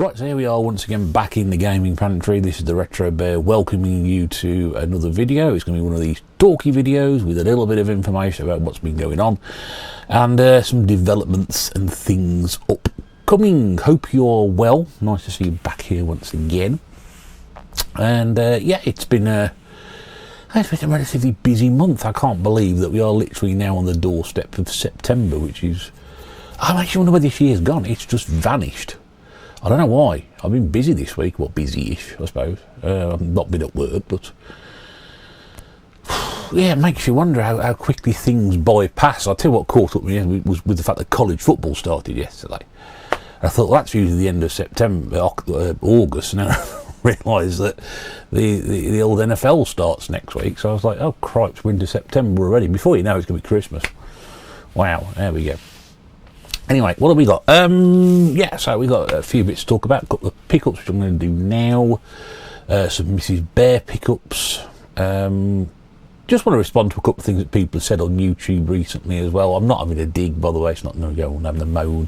Right, so here we are once again back in the gaming pantry. This is the Retro Bear welcoming you to another video. It's going to be one of these talky videos with a little bit of information about what's been going on and some developments and things upcoming. Hope you're well. Nice to see you back here once again. And yeah, it's been a relatively busy month. I can't believe that we are literally now on the doorstep of September, which is... I actually wonder where this year's gone. It's just vanished. I don't know why. I've been busy this week. Well, busy-ish, I suppose. I've not been at work, but... yeah, it makes you wonder how quickly things bypass. I'll tell you what caught up with me was with the fact that college football started yesterday. I thought, well, that's usually the end of September, August, and then I realised that the old NFL starts next week. So I was like, oh, cripes, we're into September already. Before you know, it's going to be Christmas. Wow, there we go. Anyway, what have we got? Yeah, so we got a few bits to talk about. A couple of pickups, which I'm going to do now. Some Mrs. Bear pickups. Just want to respond to a couple of things that people have said on YouTube recently as well. I'm not having a dig, by the way. It's not going to go on having a moan.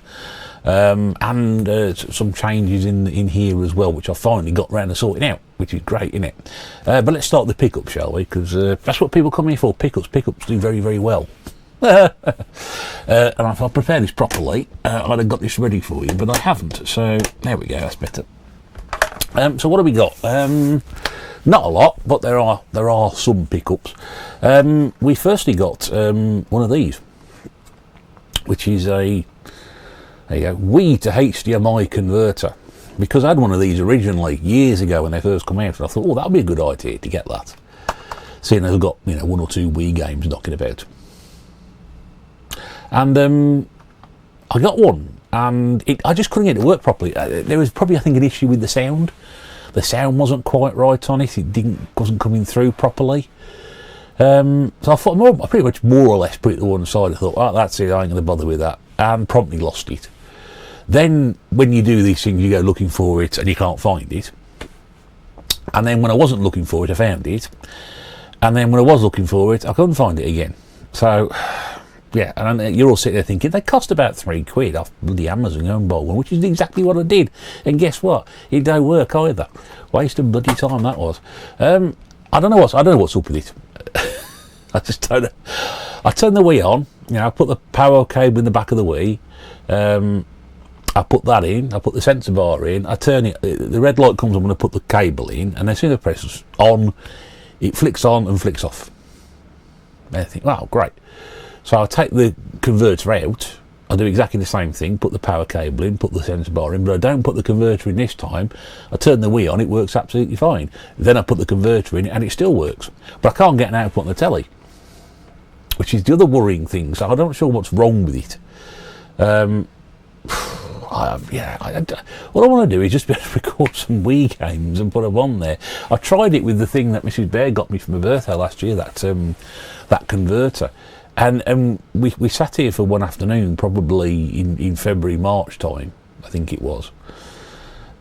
And some changes in here as well, which I finally got round to sorting out, which is great, isn't it? But let's start with the pickup, shall we? Because that's what people come here for. Pickups do very, very well. And if I prepare this properly, I'd have got this ready for you, but I haven't. So there we go. That's better. So what have we got? Not a lot, but there are some pickups. We firstly got one of these, which is a Wii to HDMI converter. Because I had one of these originally years ago when they first come out, and I thought, oh, that'd be a good idea to get that. Seeing as I've got one or two Wii games knocking about. And I got one, and I just couldn't get it to work properly. There was probably, I think, an issue with the sound. The sound wasn't quite right on it. It wasn't coming through properly. So I thought, I pretty much more or less put it to one side. I thought, oh, that's it, I ain't going to bother with that. And promptly lost it. Then, when you do these things, you go looking for it, and you can't find it. And then when I wasn't looking for it, I found it. And then when I was looking for it, I couldn't find it again. So... yeah, and you're all sitting there thinking, they cost about £3 off bloody Amazon and buy one, which is exactly what I did. And guess what? It don't work either. Waste of bloody time that was. I don't know what's up with it. I just don't know. I turn the Wii on, I put the power cable in the back of the Wii. I put that in, I put the sensor bar in, I turn it, the red light comes on when I put the cable in, and as soon as I press on, it flicks on and flicks off. And I think, wow, great. So I'll take the converter out, I'll do exactly the same thing, put the power cable in, put the sensor bar in, but I don't put the converter in this time. I turn the Wii on, it works absolutely fine. Then I put the converter in and it still works. But I can't get an output on the telly, which is the other worrying thing, so I'm not sure what's wrong with it. What I want to do is just be able to record some Wii games and put them on there. I tried it with the thing that Mrs. Bear got me for my birthday last year, that converter. And we sat here for one afternoon, probably in February, March time, I think it was.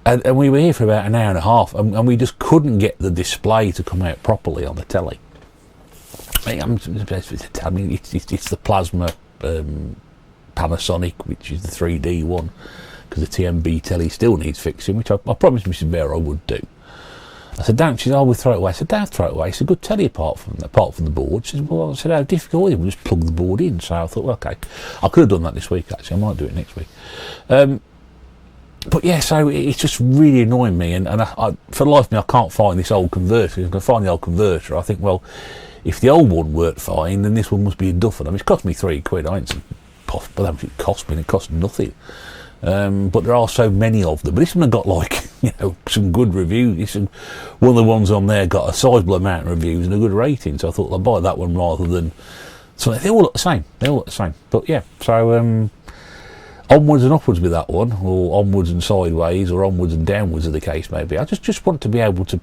And we were here for about an hour and a half, and we just couldn't get the display to come out properly on the telly. I mean, it's the plasma Panasonic, which is the 3D one, because the TMB telly still needs fixing, which I promised Mrs. Bear I would do. I said, don't. She said, oh, we'll throw it away. I said, don't throw it away. It's a good telly apart from the board. She said, well, I said, how difficult is it? We'll just plug the board in. So I thought, well, okay. I could have done that this week, actually. I might do it next week. But yeah, so it's just really annoying me. And I, for the life of me, I can't find this old converter. If I can find the old converter, I think, well, if the old one worked fine, then this one must be a duffer. I mean, it's cost me £3. I ain't some puff, but how much it cost me, and it cost nothing. But there are so many of them. But this one got some good reviews. One of the ones on there got a sizable amount of reviews and a good rating. So I thought I'll buy that one rather than. So they all look the same. But yeah, so onwards and upwards with that one, or onwards and sideways, or onwards and downwards, as the case may be. I just want to be able to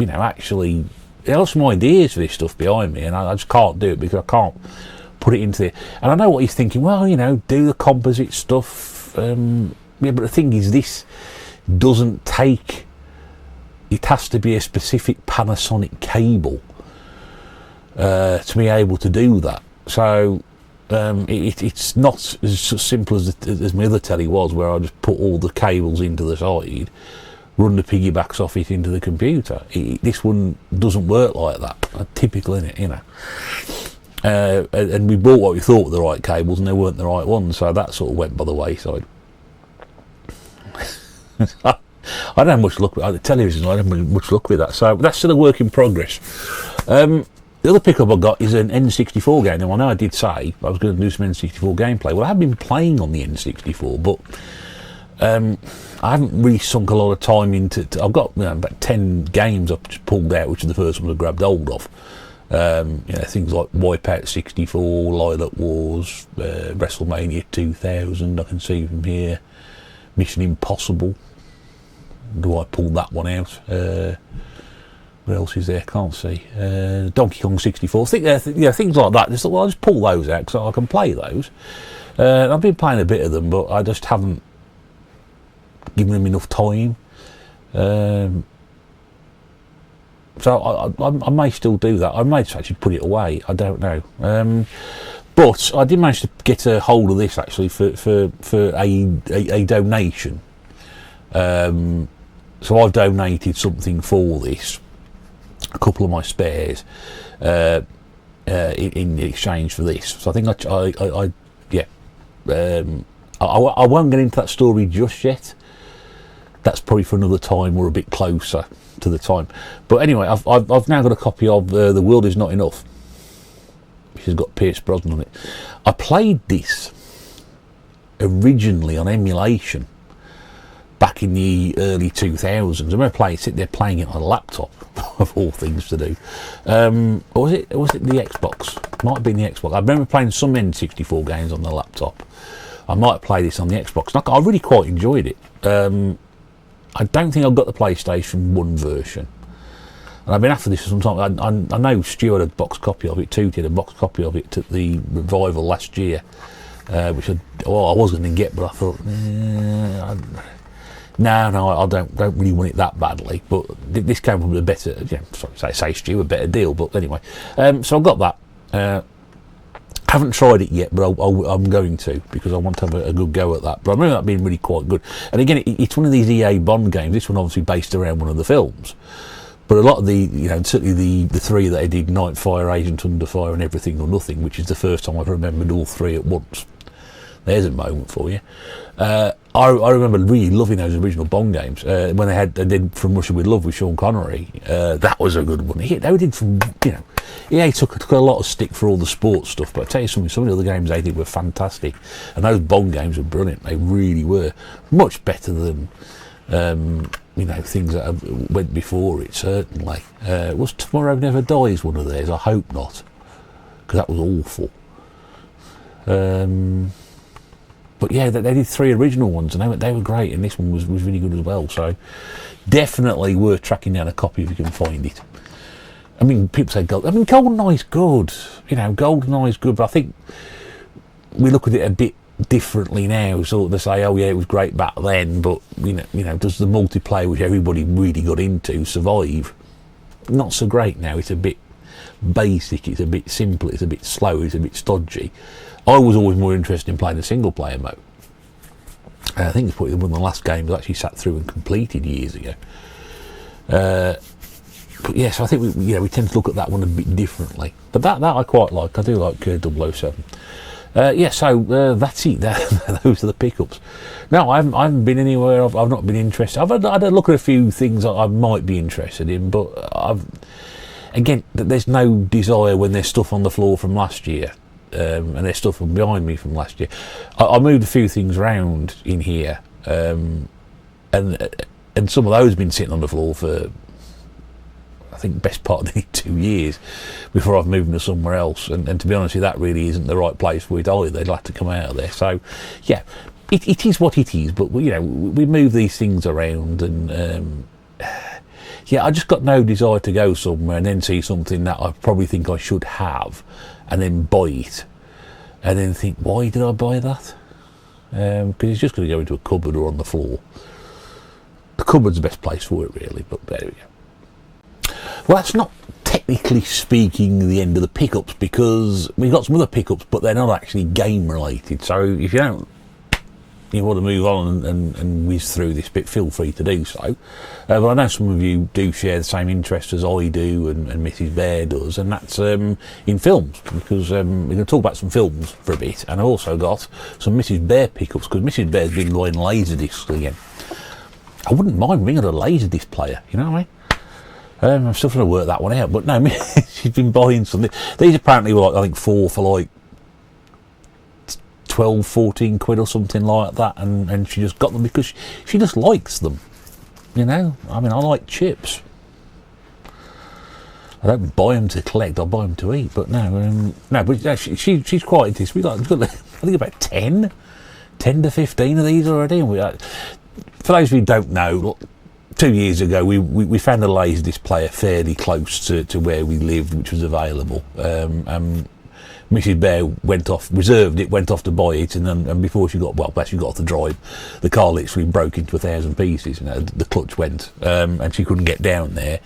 actually. There are some ideas for this stuff behind me, and I just can't do it because I can't put it into it. And I know what he's thinking. Well, do the composite stuff. Yeah, but the thing is, this doesn't take. It has to be a specific Panasonic cable to be able to do that. So It's not as simple as my other telly was, where I just put all the cables into the side, run the piggybacks off it into the computer. This one doesn't work like that. Typical, innit, you know. And we bought what we thought were the right cables, and they weren't the right ones, so that sort of went by the wayside. I don't have much luck with the television. I don't have much luck with that, so that's still a work in progress. The other pickup I got is an N64 game. Now, I know I did say I was going to do some N64 gameplay. Well, I have been playing on the N64, but I haven't really sunk a lot of time into. I've got about 10 games I've just pulled out, which are the first ones I grabbed hold of. Things like Wipeout 64, Lilac Wars, WrestleMania 2000. I can see from here. Mission Impossible. Do I pull that one out? What else is there? Can't see. Donkey Kong 64. Things like that. I'll just pull those out because I can play those. I've been playing a bit of them, but I just haven't given them enough time. So I may still do that. I may actually put it away. I don't know. But I did manage to get a hold of this actually for a donation. So I've donated something for this. A couple of my spares in exchange for this. So I think I won't get into that story just yet. That's probably for another time or a bit closer to the time. But anyway, I've now got a copy of The World Is Not Enough, which has got Pierce Brosnan on it. I played this originally on emulation back in the early 2000s. I remember sitting there playing it on a laptop, of all things to do. Or was it the Xbox? Might have been the Xbox. I remember playing some N64 games on the laptop. I might play this on the Xbox. I really quite enjoyed it. I don't think I've got the PlayStation 1 version. And I've been after this for some time. I know Stu had a box copy of it, Tootie had a box copy of it at the revival last year, which I was going to get, but I thought, no, I don't really want it that badly. But this came from a better, say Stu, a better deal. But anyway, so I've got that. Haven't tried it yet, but I'm going to, because I want to have a good go at that. But I remember that being really quite good. And again, it's one of these EA Bond games. This one obviously based around one of the films. But a lot of certainly the three that I did, Nightfire, Agent Underfire and Everything or Nothing, which is the first time I've remembered all three at once. There's a moment for you. I remember really loving those original Bond games. When they did From Russia With Love with Sean Connery. That was a good one. They did from, EA took a lot of stick for all the sports stuff, but I tell you something, some of the other games they did were fantastic. And those Bond games were brilliant. They really were. Much better than, things that went before it, certainly. Was Tomorrow Never Dies one of theirs? I hope not, because that was awful. But yeah, they did three original ones, and they were great, and this one was really good as well. So definitely worth tracking down a copy if you can find it. I mean, people say GoldenEye's good. GoldenEye's good, but I think we look at it a bit differently now. So they say, oh yeah, it was great back then, but does the multiplayer, which everybody really got into, survive? Not so great now. It's a bit basic. It's a bit simple. It's a bit slow. It's a bit stodgy. I was always more interested in playing the single player mode. I think it's probably one of the last games I actually sat through and completed years ago. But yes, I think we tend to look at that one a bit differently. But that I quite like. I do like 007. So that's it. Those are the pickups. No, I haven't been anywhere. I've not been interested. I've had a look at a few things that I might be interested in, but there's no desire when there's stuff on the floor from last year. And there's stuff behind me from last year. I moved a few things around in here, and some of those have been sitting on the floor for, I think, best part of nearly 2 years before I've moved them to somewhere else. And to be honest with you, that really isn't the right place for it either. They'd like to come out of there. So, yeah, it is what it is. But we move these things around, and I just got no desire to go somewhere and then see something that I probably think I should have, and then buy it, and then think, why did I buy that? Because it's just going to go into a cupboard or on the floor. The cupboard's the best place for it, really, but there we go. Well, that's not technically speaking, the end of the pickups, because we've got some other pickups, but they're not actually game related. So if you want to move on and whiz through this bit, feel free to do so. But I know some of you do share the same interest as I do and Mrs. Bear does, and that's in films, because we're going to talk about some films for a bit, and I've also got some Mrs. Bear pickups, because Mrs. Bear's been buying Laserdiscs again. I wouldn't mind bringing a Laserdisc player, you know what I mean? I'm still trying to work that one out, but no, she's been buying something. These apparently were, like, I think 4 for like 12, 14 quid or something like that, and she just got them because she just likes them, you know. I mean, I like chips. I don't buy them to collect, I buy them to eat, but no, but she's quite into this. We've got I think about 10 to 15 of these already, and for those of you who don't know, look, 2 years ago we found a Laserdisc player fairly close to where we lived, which was available. Mrs. Bear went off, reserved it, went off to buy it, and before she got off the drive, the car literally broke into 1,000 pieces. You know, the clutch went, and she couldn't get down there.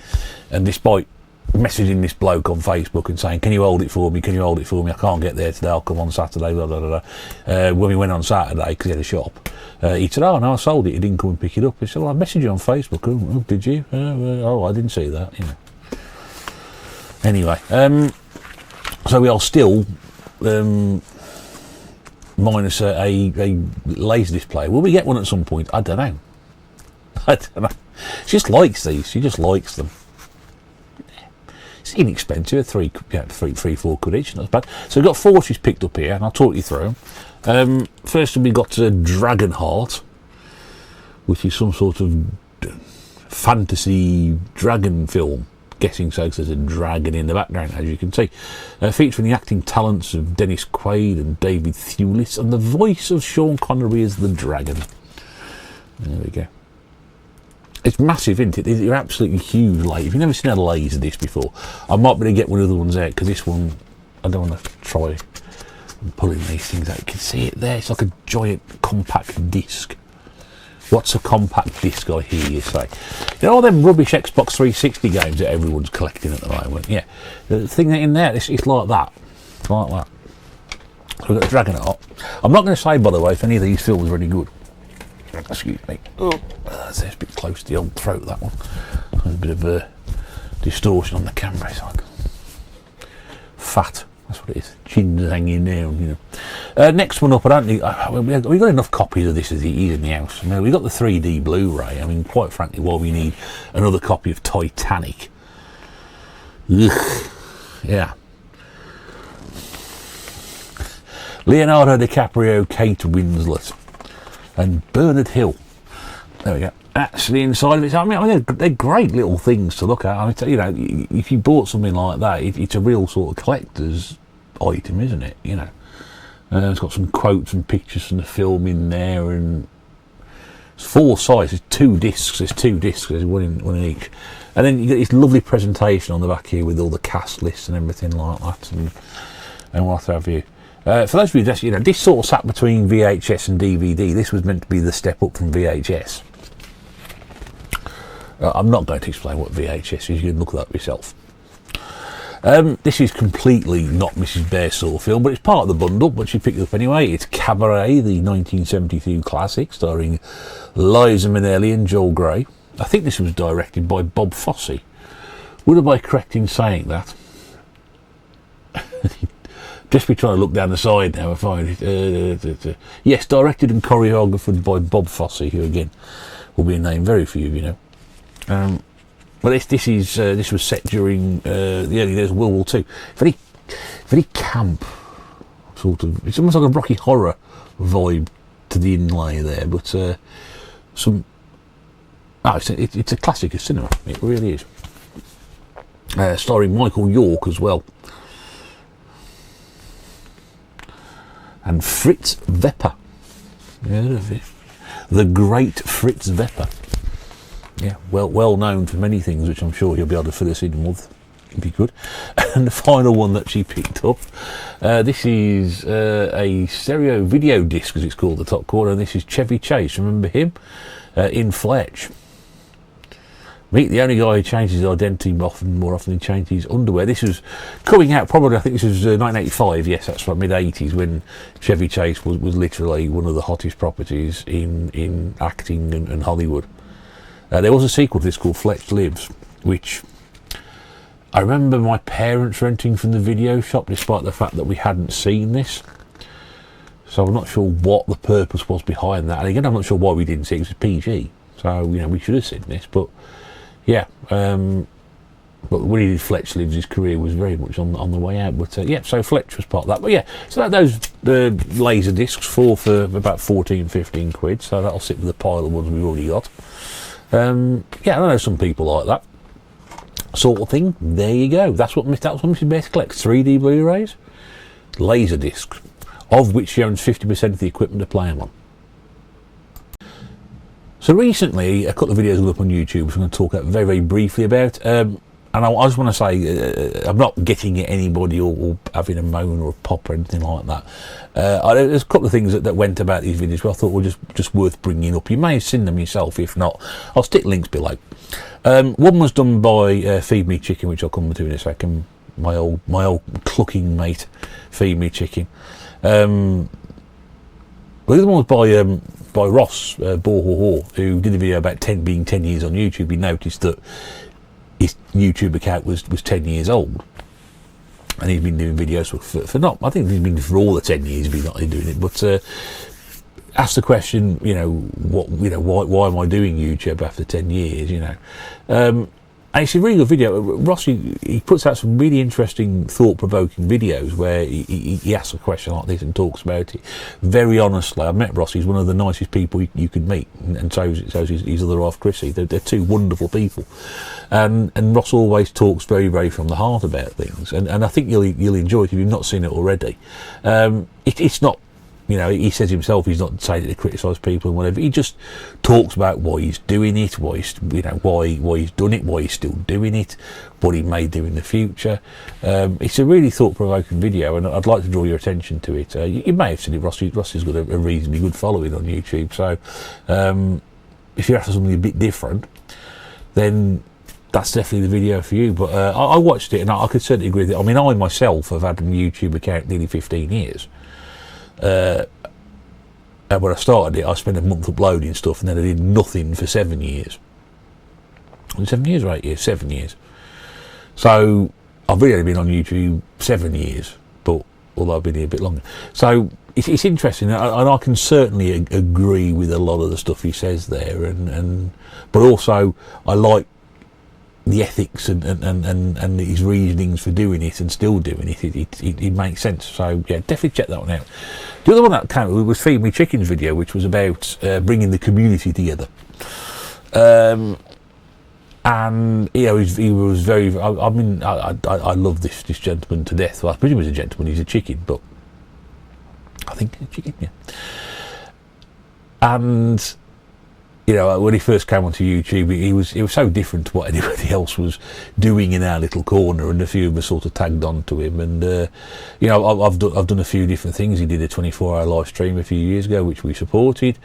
And despite messaging this bloke on Facebook and saying, "Can you hold it for me? Can you hold it for me? I can't get there today. I'll come on Saturday." Blah blah blah. When we went on Saturday, because he had a shop, he said, "Oh no, I sold it. He didn't come and pick it up." He said, "Well, I messaged you on Facebook." "Oh, did you? Oh, I didn't see that." You know. Anyway, so we are still minus a Laserdisc player. Will we get one at some point? I don't know. She just likes these. She just likes them. It's inexpensive, 3, 4 quid each, not bad. So we've got 4 she's picked up here, and I'll talk you through them. First we got Dragonheart, which is some sort of fantasy dragon film. Guessing so, because there's a dragon in the background, as you can see. Featuring the acting talents of Dennis Quaid and David Thewlis, and the voice of Sean Connery as the dragon. There we go. It's massive, isn't it? They're absolutely huge. Like, if you've never seen a Laserdisc before, I might be able to get one of the ones out, because this one, I don't want to try pulling these things out. You can see it there. It's like a giant compact disc. What's a compact disc, I hear you say? You know all them rubbish Xbox 360 games that everyone's collecting at the moment? Yeah. The thing in there, it's like that. It's like that. So we've got the Dragonheart. I'm not going to say, by the way, if any of these films are any good. Excuse me. Oh, that's a bit close to the old throat, that one. There's a bit of a distortion on the camera. It's like fat. That's what it is. Chin's hanging down, you know. Next one up, I don't think we've got enough copies of this as it is in the house. I mean, we've got the 3D Blu-ray. I mean, quite frankly, why we need another copy of Titanic? Ugh. Yeah. Leonardo DiCaprio, Kate Winslet, and Bernard Hill. There we go. That's the inside of it. I mean, they're great little things to look at. I mean, you know, if you bought something like that, it's a real sort of collector's item, isn't it? You know, it's got some quotes and pictures from the film in there, and it's 4 sizes. There's 2 discs. There's one in each, and then you get this lovely presentation on the back here with all the cast lists and everything like that, and what have you. For those of you that, you know, this sort of sat between VHS and DVD. This was meant to be the step up from VHS. I'm not going to explain what VHS is. You can look that up yourself. This is completely not Mrs. Bear's sort of film, but it's part of the bundle, but she picked it up anyway. It's Cabaret, the 1972 classic, starring Liza Minnelli and Joel Grey. I think this was directed by Bob Fosse. Would I be correct in saying that? Just be trying to look down the side now and find it. Yes, directed and choreographed by Bob Fosse, who again will be a name very few of you know. Well, this was set during the early days of World War II. Very camp, sort of. It's almost like a Rocky Horror vibe to the inlay there, but it's a classic of cinema. It really is. Starring Michael York as well, and Fritz Wepper. Yeah, the great Fritz Wepper. Yeah, well known for many things, which I'm sure you'll be able to fill us in with. It'd be good. And the final one that she picked up, this is a stereo video disc, as it's called, the top corner, and this is Chevy Chase. Remember him? In Fletch. Meet the only guy who changes his identity more often than he changes his underwear. This was coming out probably, I think this was 1985, yes, that's right, mid-80s, when Chevy Chase was literally one of the hottest properties in acting and Hollywood. There was a sequel to this called Fletch Lives, which I remember my parents renting from the video shop, despite the fact that we hadn't seen this. So I'm not sure what the purpose was behind that. And again, I'm not sure why we didn't see it. It was PG. So, we should have seen this. But, yeah. But when he did Fletch Lives, his career was very much on the way out. But, yeah, so Fletch was part of that. But, yeah, so those Laserdiscs, 4 for about 14, 15 quid. So that'll sit with the pile of ones we've already got. Yeah, I know some people like that sort of thing. There you go. That's what Mrs. Beth collects. 3D Blu-rays, Laserdiscs, of which she owns 50% of the equipment to play them on. So recently, a couple of videos up on YouTube, which I'm going to talk very, very briefly about. And I just want to say, I'm not getting at anybody or having a moan or a pop or anything like that. There's a couple of things that went about these videos where I thought were just worth bringing up. You may have seen them yourself. If not, I'll stick links below. One was done by Feed Me Chicken, which I'll come to in a second. My old clucking mate, Feed Me Chicken. The other one was by Ross Borhor, who did a video about being 10 years on YouTube. He noticed that his YouTube account was 10 years old, and he's been doing videos for not, I think he's been for all the 10 years he's been doing it, but asked the question, why am I doing YouTube after 10 years, and it's a really good video. Ross, he puts out some really interesting, thought-provoking videos where he asks a question like this and talks about it very honestly. I met Ross. He's one of the nicest people you could meet, and so is his other half, Chrissy. They're two wonderful people. And Ross always talks very, very from the heart about things. And I think you'll enjoy it if you've not seen it already. It's not... he says himself he's not saying it to criticise people and whatever. He just talks about why he's doing it, why he's done it, why he's still doing it, what he may do in the future. It's a really thought-provoking video, and I'd like to draw your attention to it. You may have seen it. Rossi's got a reasonably good following on YouTube, so if you're after something a bit different, then that's definitely the video for you. But I watched it, and I could certainly agree with it. I mean, I myself have had a YouTube account nearly 15 years. And when I started it, I spent a month uploading stuff, and then I did nothing for 7 years. 7 years or 8 years? 7 years. So I've really only been on YouTube 7 years, but although I've been here a bit longer. So it's interesting, and I can certainly agree with a lot of the stuff he says there, but also I like the ethics and his reasonings for doing it and still doing it. It makes sense. So yeah, definitely check that one out. The other one that came was Feed Me Chicken's video, which was about bringing the community together. And he was very. I mean, I love this gentleman to death. Well, I presume he's a gentleman. He's a chicken, but I think he's a chicken. Yeah. And when he first came onto YouTube, he was so different to what anybody else was doing in our little corner, and a few of us sort of tagged on to him. And I've done a few different things. He did a 24-hour live stream a few years ago, which we supported.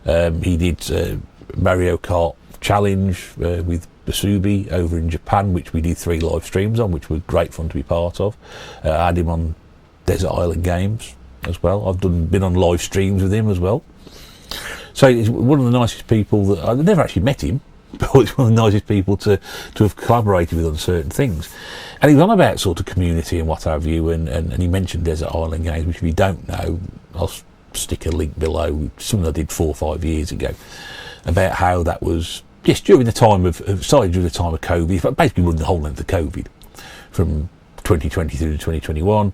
He did Mario Kart Challenge with Basubi over in Japan, which we did 3 live streams on, which was great fun to be part of. I had him on Desert Island Games as well. I've been on live streams with him as well. So he's one of the nicest people that I've never actually met him, but he's one of the nicest people to have collaborated with on certain things. And he was on about sort of community and what have you, and he mentioned Desert Island Games, which if you don't know, I'll stick a link below, something I did 4 or 5 years ago, about how that was just during the time of COVID, but basically running the whole length of COVID, from 2020 through to 2021,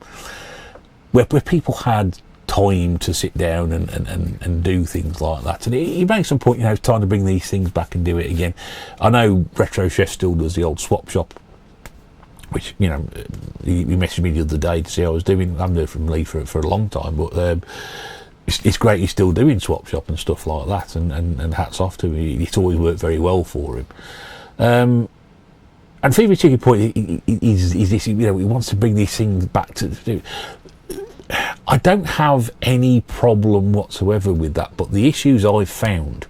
where people had time to sit down and do things like that. And he makes some point, it's time to bring these things back and do it again. I know Retro Chef still does the old swap shop, which, he messaged me the other day to see how I was doing. I haven't heard from Lee for a long time, but it's great he's still doing swap shop and stuff like that, and hats off to him. It's always worked very well for him. And Feed Me Chicken point is this, he wants to bring these things back to... I don't have any problem whatsoever with that, but the issues I've found,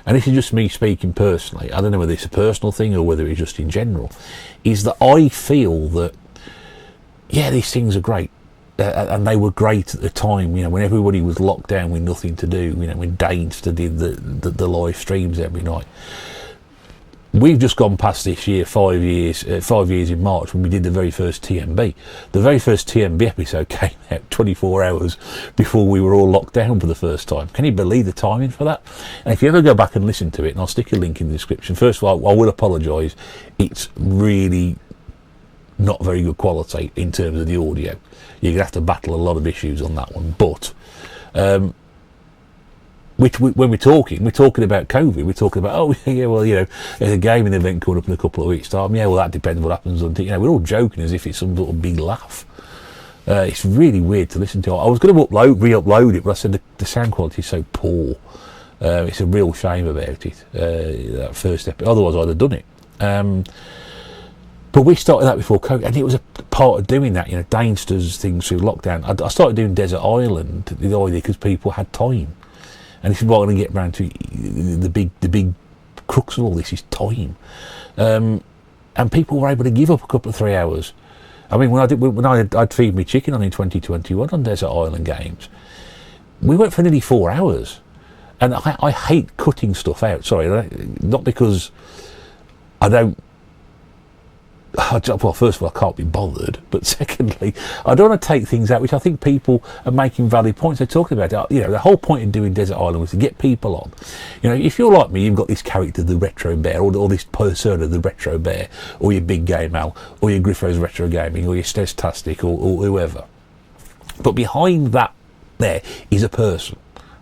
and this is just me speaking personally, I don't know whether it's a personal thing or whether it's just in general, is that I feel that, yeah, these things are great. And they were great at the time, you know, when everybody was locked down with nothing to do, you know, when Dainster did the live streams every night. We've just gone past this year, 5 years in March, when we did the very first TMB. The very first TMB episode came out 24 hours before we were all locked down for the first time. Can you believe the timing for that? And if you ever go back and listen to it, and I'll stick a link in the description, first of all, I will apologise, it's really not very good quality in terms of the audio. You're going to have to battle a lot of issues on that one, but when we're talking about COVID, we're talking about, oh yeah, well, you know, there's a gaming event coming up in a couple of weeks' time. Yeah, well, that depends what happens. You know, we're all joking as if it's some sort of big laugh. It's really weird to listen to. I was going to re-upload it, but I said the sound quality is so poor. It's a real shame about it. That first episode. Otherwise, I'd have done it. But we started that before COVID, and it was a part of doing that. You know, Dainster's things through lockdown. I started doing Desert Island, the idea, because people had time. And this is what I'm going to get around to. The big crux of all this is time, and people were able to give up a couple of 3 hours. I mean, I'd Feed Me Chicken on in 2021 on Desert Island Games, we went for nearly 4 hours, and I hate cutting stuff out. Sorry, not because I don't. Well, first of all, I can't be bothered, but secondly, I don't want to take things out which I think people are making valid points. They're talking about it. You know, the whole point of doing Desert Island was to get people on. You know, if you're like me, you've got this character, the Retro Bear, or this persona, the Retro Bear, or your Big Game Al, or your Griffo's Retro Gaming, or your Stestastic, or whoever. But behind that there is a person,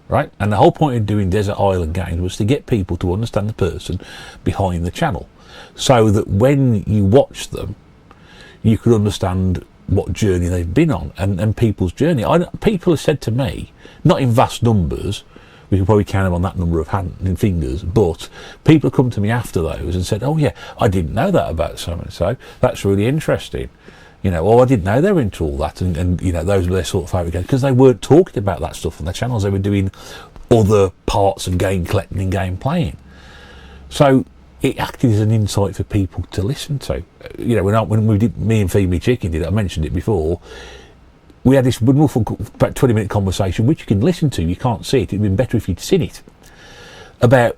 right? And the whole point of doing Desert Island Games was to get people to understand the person behind the channel, so that when you watch them, you could understand what journey they've been on, and people's journey. People have said to me, not in vast numbers, we can probably count them on that number of hands and fingers, but people have come to me after those and said, oh yeah, I didn't know that about so and so, that's really interesting. You know, oh, I didn't know they were into all that, and you know, those were their sort of favourite games, because they weren't talking about that stuff on their channels. They were doing other parts of game collecting and game playing. So it acted as an insight for people to listen to. You know, when we did, me and Feed Me Chicken did it, I mentioned it before, we had this wonderful about 20-minute conversation, which you can listen to, you can't see it, it'd been better if you'd seen it, about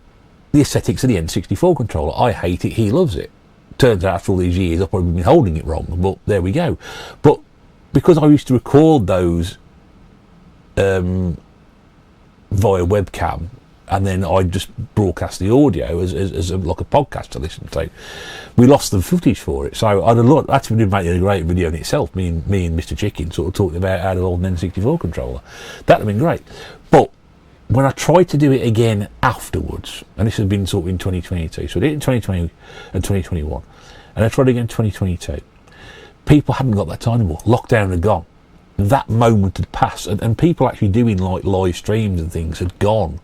the aesthetics of the N64 controller. I hate it, he loves it. Turns out after all these years I've probably been holding it wrong, but there we go. But because I used to record those via webcam, and then I just broadcast the audio as like a podcast to listen to, we lost the footage for it. So I'd have looked, that would make a great video in itself, me and Mr. Chicken sort of talking about how to hold an N64 controller. That would have been great. But when I tried to do it again afterwards, and this has been sort of in 2022, so I did it in 2020 and 2021, and I tried again in 2022, people hadn't got that time anymore. Lockdown had gone. That moment had passed, and people actually doing like live streams and things had gone.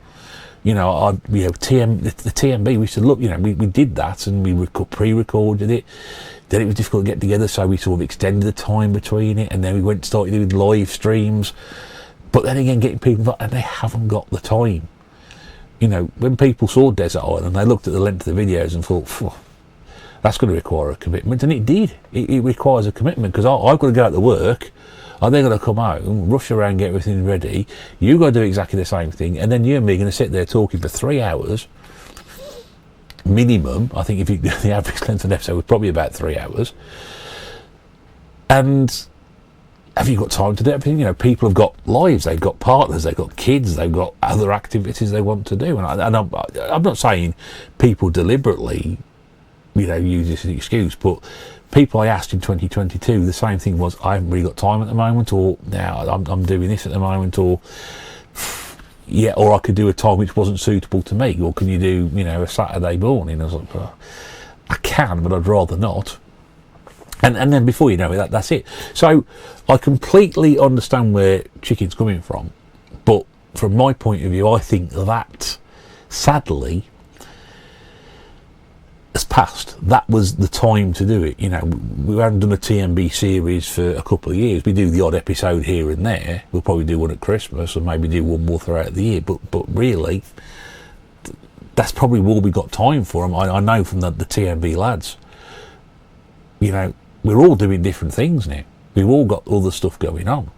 You know, the TMB, we used to look, you know, we did that, and we pre-recorded it. Then it was difficult to get together, so we sort of extended the time between it, and then we started doing live streams. But then again, getting people involved, and they haven't got the time. You know, when people saw Desert Island, they looked at the length of the videos and thought, phew, that's going to require a commitment. And it did. It requires a commitment, because I've got to go out to work. I'm then going to come home, rush around, get everything ready. You've got to do exactly the same thing. And then you and me are going to sit there talking for 3 hours, minimum. I think the average length of an episode was probably about 3 hours. And have you got time to do everything? You know, people have got lives, they've got partners, they've got kids, they've got other activities they want to do. And I'm not saying people deliberately, you know, use this as an excuse, but people I asked in 2022, the same thing was, I haven't really got time at the moment, or now I'm doing this at the moment, or yeah, or I could do a time which wasn't suitable to me, or can you do, you know, a Saturday morning? I was like, well, I can, but I'd rather not. And then before you know it, that's it. So I completely understand where Chicken's coming from, but from my point of view, I think that, sadly, has passed. That was the time to do it. You know, we haven't done a TMB series for a couple of years. We do the odd episode here and there. We'll probably do one at Christmas, or maybe do one more throughout the year. But really, that's probably all we got time for them. I know from the TMB lads, you know, we're all doing different things now. We've all got other stuff going on.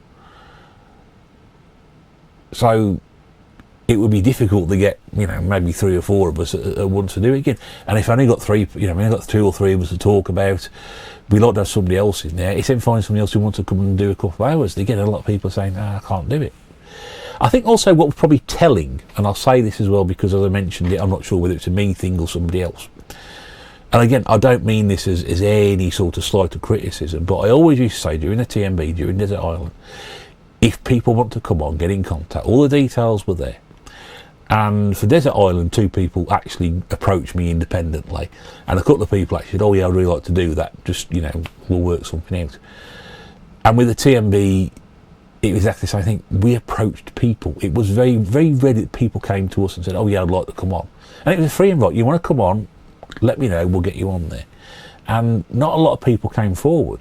So it would be difficult to get, you know, maybe 3 or 4 of us at once to do it again. And if I only got 3, you know, I only got 2 or 3 of us to talk about, we'd like to have somebody else in there. It's then finding somebody else who wants to come and do a couple of hours. Again, a lot of people are saying, I can't do it. I think also what was probably telling, and I'll say this as well because as I mentioned it, I'm not sure whether it's a me thing or somebody else. And again, I don't mean this as any sort of slight of criticism, but I always used to say during the TMB, during Desert Island, if people want to come on, get in contact. All the details were there. And for Desert Island, 2 people actually approached me independently. And a couple of people actually said, oh yeah, I'd really like to do that. Just, you know, we'll work something out. And with the TMB, it was exactly the same thing. We approached people. It was very, very rare that people came to us and said, oh yeah, I'd like to come on. And it was a free invite. You want to come on, let me know, we'll get you on there. And not a lot of people came forward.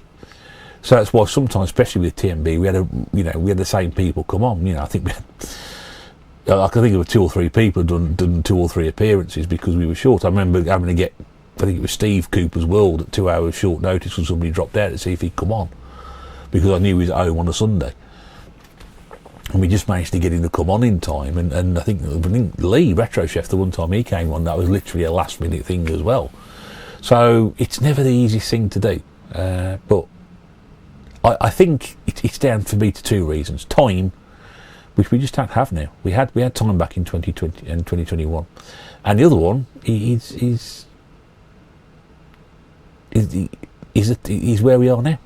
So that's why sometimes, especially with TMB, we had the same people come on. You know, I think I can think of 2 or 3 people who'd done 2 or 3 appearances because we were short. I remember having to get, I think it was Steve Cooper's World at 2 hours short notice when somebody dropped out to see if he'd come on, because I knew he was at home on a Sunday. And we just managed to get him to come on in time. And I think Lee, Retro Chef, the one time he came on, that was literally a last minute thing as well. So it's never the easiest thing to do. But I think it's down for me to 2 reasons. Time, which we just don't have now. We had time back in 2020 and 2021. And the other one is where we are now.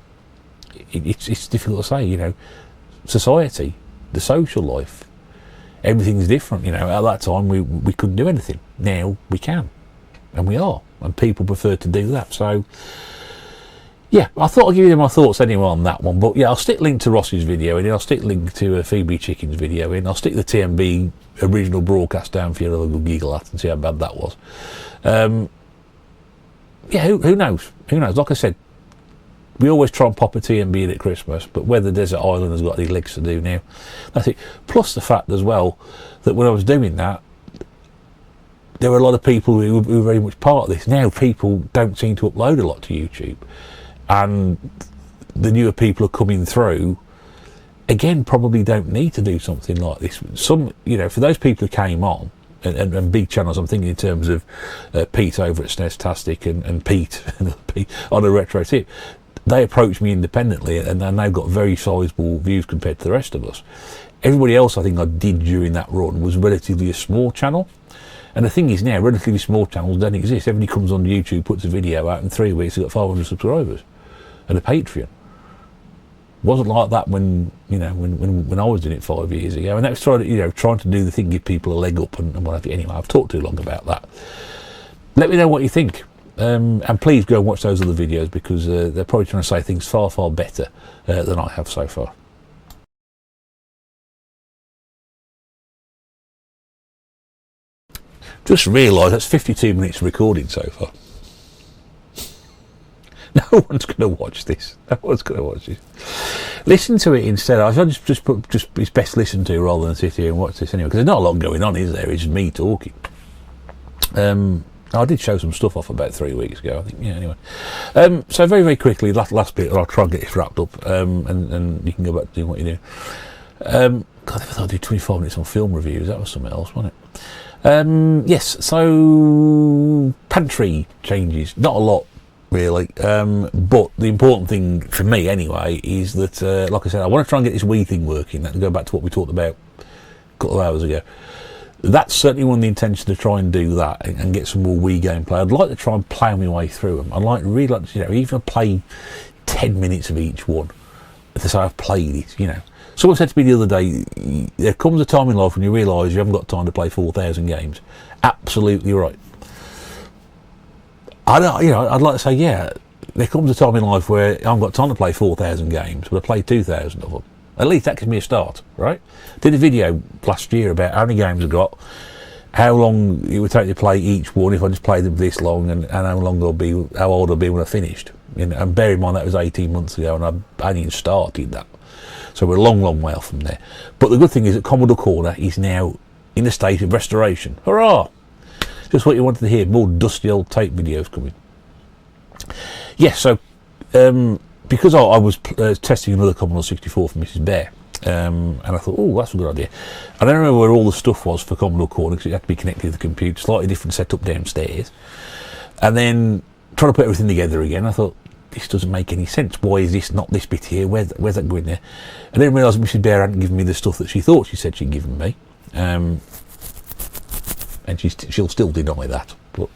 It's difficult to say, you know. Society, the social life, everything's different. You know, at that time we couldn't do anything. Now we can, and we are, and people prefer to do that. So yeah, I thought I'd give you my thoughts anyway on that one. But yeah, I'll stick link to Ross's video in, I'll stick link to Phoebe Chicken's video in, I'll stick the TMB original broadcast down for you to have a good giggle at and see how bad that was. Yeah, who knows? Who knows? Like I said, we always try and pop a TMB in at Christmas, but whether Desert Island has got any legs to do now, that's it. Plus the fact as well that when I was doing that, there were a lot of people who were very much part of this. Now people don't seem to upload a lot to YouTube, and the newer people are coming through, again, probably don't need to do something like this. Some, you know, for those people who came on, and big channels, I'm thinking in terms of Pete over at SNEStastic and Pete on a retro tip, they approached me independently, and they've got very sizable views compared to the rest of us. Everybody else I think I did during that run was relatively a small channel. And the thing is now, relatively small channels don't exist. Everybody comes on YouTube, puts a video out, in 3 weeks they've got 500 subscribers and a Patreon. Wasn't like that when, you know, when I was doing it 5 years ago. And that was trying to do the thing, give people a leg up and what have you. Anyway, I've talked too long about that. Let me know what you think. And please go and watch those other videos, because they're probably trying to say things far, far better than I have so far. Just realised that's 52 minutes recording so far. No one's going to watch this. No one's going to watch this. Listen to it instead. I should just put it's best listened to rather than sit here and watch this anyway, because there's not a lot going on, is there? It's just me talking. I did show some stuff off about 3 weeks ago, I think. Yeah, anyway. So very, very quickly, last bit, I'll try and get this wrapped up, and you can go back to doing what you do. God, I thought I'd do 25 minutes on film reviews. That was something else, wasn't it? Yes, so pantry changes. Not a lot, really. But the important thing for me, anyway, is that, like I said, I want to try and get this Wii thing working. That can go back to what we talked about a couple of hours ago. That's certainly one of the intentions, to try and do that and get some more Wii gameplay. I'd like to try and plough my way through them. I'd really like to, you know, even play 10 minutes of each one to say I've played it, you know. Someone said to me the other day, there comes a time in life when you realise you haven't got time to play 4,000 games. Absolutely right. I'd like to say, yeah, there comes a time in life where I haven't got time to play 4,000 games, but I play 2,000 of them. At least that gives me a start, right? Did a video last year about how many games I've got, how long it would take to play each one if I just played them this long, and how old I'll be when I finished. And bear in mind that was 18 months ago, and I only started that. So we're a long, long way off from there. But the good thing is that Commodore Corner is now in a state of restoration. Hurrah! Just what you wanted to hear, more dusty old tape videos coming. Yes, so because I was testing another Commodore 64 for Mrs. Bear, and I thought, oh, that's a good idea. And I don't remember where all the stuff was for Commodore Corner, because it had to be connected to the computer, slightly different setup downstairs. And then trying to put everything together again, I thought, this doesn't make any sense. Why is this not this bit here? Where's that going there? I didn't realise Mrs. Bear hadn't given me the stuff that she thought she said she'd given me. And she'll still deny that. But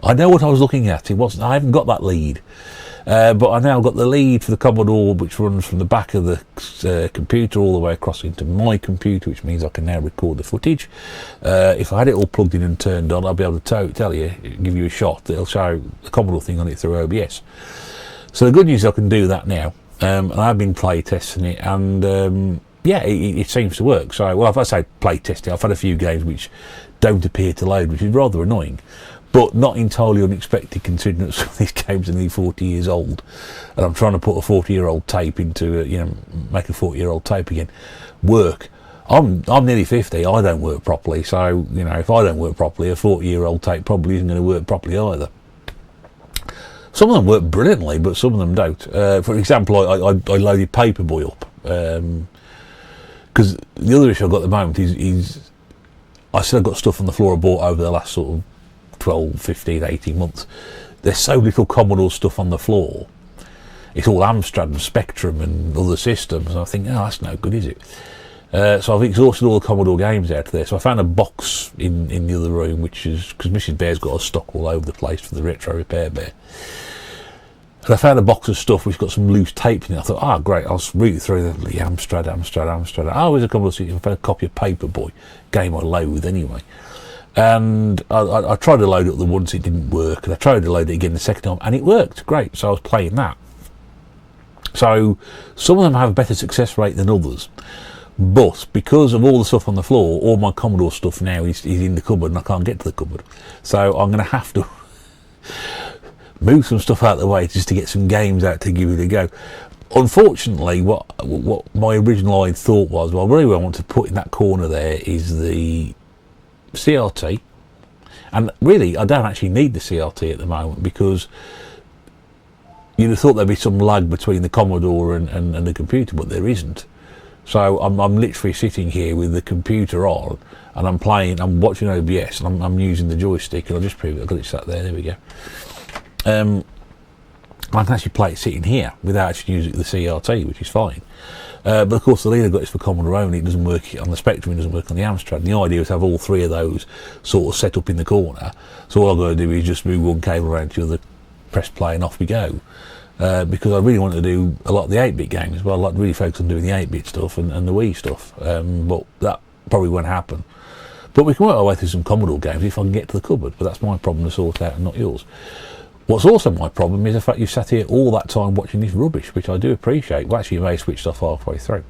I know what I was looking at. I haven't got that lead. But I now got the lead for the Commodore, which runs from the back of the computer all the way across into my computer, which means I can now record the footage. If I had it all plugged in and turned on, I'll be able to tell you, give you a shot. It'll show the Commodore thing on it through OBS. So the good news is I can do that now, and I've been play testing it, and yeah, it seems to work. So, well, if I say play testing, I've had a few games which don't appear to load, which is rather annoying. But not entirely unexpected, considering that some of these games are nearly 40 years old, and I'm trying to put a 40-year-old tape into, make a 40-year-old tape again work. I'm nearly 50. I don't work properly, so if I don't work properly, a 40-year-old tape probably isn't going to work properly either. Some of them work brilliantly, but some of them don't. For example, I loaded Paperboy up because the other issue I've got at the moment is I still got stuff on the floor I bought over the last sort of 12, 15, 18 months. There's so little Commodore stuff on the floor. It's all Amstrad and Spectrum and other systems, and I think, oh, that's no good, is it? So I've exhausted all the Commodore games out there. So I found a box in the other room, which is because Mrs. Bear's got a stock all over the place for the Retro Repair Bear. And I found a box of stuff which got some loose tape in it. I thought, oh, great, I'll root through the Amstrad. Oh, there's a Commodore 64. I found a copy of Paperboy, game I loathe anyway. And I tried to load it up the once, it didn't work, and I tried to load it again the second time, and it worked great. So I was playing that. So some of them have a better success rate than others, but because of all the stuff on the floor, all my Commodore stuff now is in the cupboard, and I can't get to the cupboard. So I'm going to have to move some stuff out of the way just to get some games out to give it a go. Unfortunately, what my original thought was, well, really what I want to put in that corner there is the CRT, and really I don't actually need the CRT at the moment, because you'd have thought there'd be some lag between the Commodore and the computer, but there isn't. So I'm literally sitting here with the computer on, and I'm watching OBS, and I'm using the joystick, and I'll just prove it. I've got it sat there we go. I can actually play it sitting here without actually using the CRT, which is fine. But of course the lead I've got is for Commodore only. It doesn't work on the Spectrum, it doesn't work on the Amstrad. And the idea is to have all three of those sort of set up in the corner. So all I've got to do is just move one cable around to the other, press play, and off we go. Because I really want to do a lot of the 8-bit games. Well, I'd like to really focus on doing the 8-bit stuff and the Wii stuff. But that probably won't happen. But we can work our way through some Commodore games if I can get to the cupboard. But that's my problem to sort out and not yours. What's also my problem is the fact you've sat here all that time watching this rubbish, which I do appreciate. Well, actually, you may have switched off halfway through.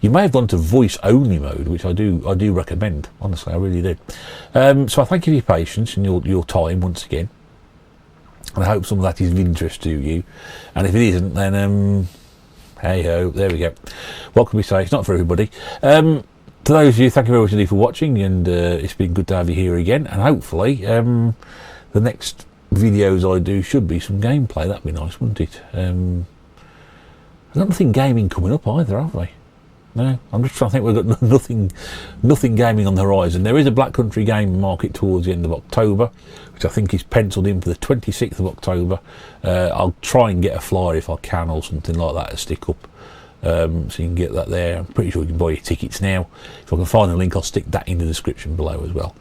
You may have gone to voice-only mode, which I do recommend. Honestly, I really do. So I thank you for your patience and your time once again. And I hope some of that is of interest to you. And if it isn't, then hey-ho, there we go. What can we say? It's not for everybody. To those of you, thank you very much indeed for watching, and it's been good to have you here again. And hopefully, the next videos I do should be some gameplay. That'd be nice, wouldn't it? There's nothing gaming coming up either, have we? No, I'm just trying to think. We've got nothing gaming on the horizon. There is a Black Country game market towards the end of October, which I think is penciled in for the 26th of October. I'll try and get a flyer if I can, or something like that to stick up, so you can get that there. I'm pretty sure you can buy your tickets now. If I can find the link, I'll stick that in the description below as well.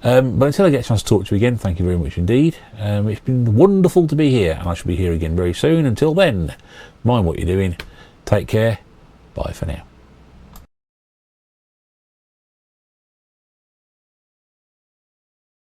But until I get a chance to talk to you again, thank you very much indeed. It's been wonderful to be here, and I shall be here again very soon. Until then, mind what you're doing, take care, bye for now.